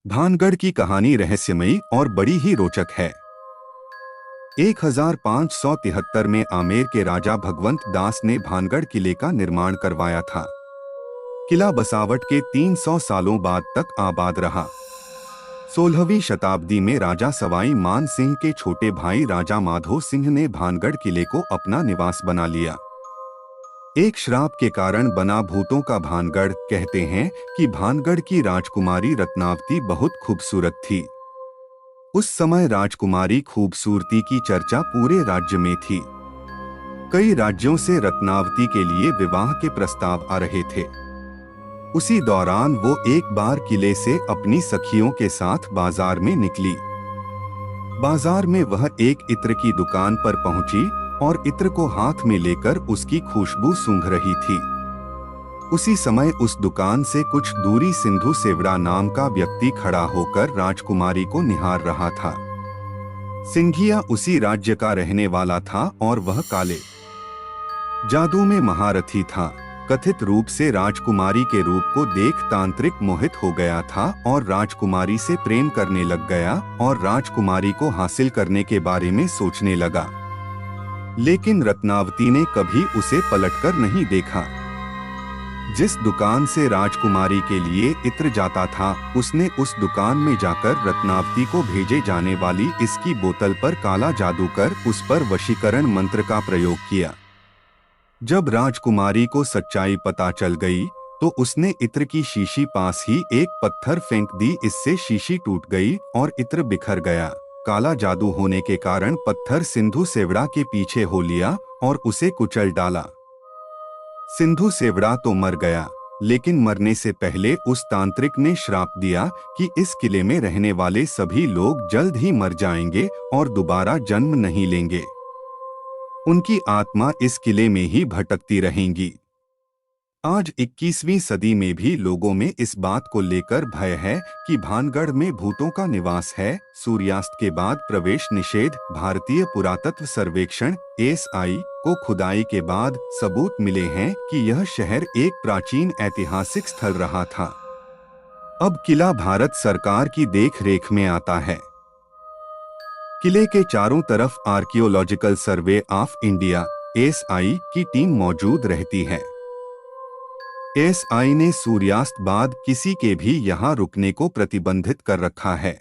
भानगढ़ की कहानी रहस्यमयी और बड़ी ही रोचक है। 1573 में आमेर के राजा भगवंत दास ने भानगढ़ किले का निर्माण करवाया था। किला बसावट के 300 सालों बाद तक आबाद रहा। 16वीं शताब्दी में राजा सवाई मान सिंह के छोटे भाई राजा माधो सिंह ने भानगढ़ किले को अपना निवास बना लिया। एक श्राप के कारण बना भूतों का भानगढ़। कहते हैं कि भानगढ़ की राजकुमारी रत्नावती बहुत खूबसूरत थी। उस समय राजकुमारी खूबसूरती की चर्चा पूरे राज्य में थी। कई राज्यों से रत्नावती के लिए विवाह के प्रस्ताव आ रहे थे। उसी दौरान वो एक बार किले से अपनी सखियों के साथ बाजार में निकली। बाजार में वह एक इत्र की दुकान पर पहुंची और इत्र को हाथ में लेकर उसकी खुशबू सूंघ रही थी। उसी समय उस दुकान से कुछ दूरी सिंधु सेवड़ा नाम का व्यक्ति खड़ा होकर राजकुमारी को निहार रहा था। सिंघिया उसी राज्य का रहने वाला था और वह काले जादू में महारथी था। कथित रूप से राजकुमारी के रूप को देख तांत्रिक मोहित हो गया था और राजकुमारी से प्रेम करने लग गया और राजकुमारी को हासिल करने के बारे में सोचने लगा। लेकिन रत्नावती ने कभी उसे पलटकर नहीं देखा। जिस दुकान से राजकुमारी के लिए इत्र जाता था, उसने उस दुकान में जाकर रत्नावती को भेजे जाने वाली इसकी बोतल पर काला जादू कर उस पर वशीकरण मंत्र का प्रयोग किया। जब राजकुमारी को सच्चाई पता चल गई तो उसने इत्र की शीशी पास ही एक पत्थर फेंक दी। इससे शीशी टूट गई और इत्र बिखर गया। काला जादू होने के कारण पत्थर सिंधु सेवड़ा के पीछे हो लिया और उसे कुचल डाला। सिंधु सेवड़ा तो मर गया, लेकिन मरने से पहले उस तांत्रिक ने श्राप दिया कि इस किले में रहने वाले सभी लोग जल्द ही मर जाएंगे और दोबारा जन्म नहीं लेंगे। उनकी आत्मा इस किले में ही भटकती रहेंगी। आज 21वीं सदी में भी लोगों में इस बात को लेकर भय है कि भानगढ़ में भूतों का निवास है। सूर्यास्त के बाद प्रवेश निषेध। भारतीय पुरातत्व सर्वेक्षण (एएसआई) को खुदाई के बाद सबूत मिले हैं कि यह शहर एक प्राचीन ऐतिहासिक स्थल रहा था। अब किला भारत सरकार की देखरेख में आता है। किले के चारों तरफ archaeological survey of India (ASI) की टीम मौजूद रहती है। एएसआई ने सूर्यास्त बाद किसी के भी यहाँ रुकने को प्रतिबंधित कर रखा है।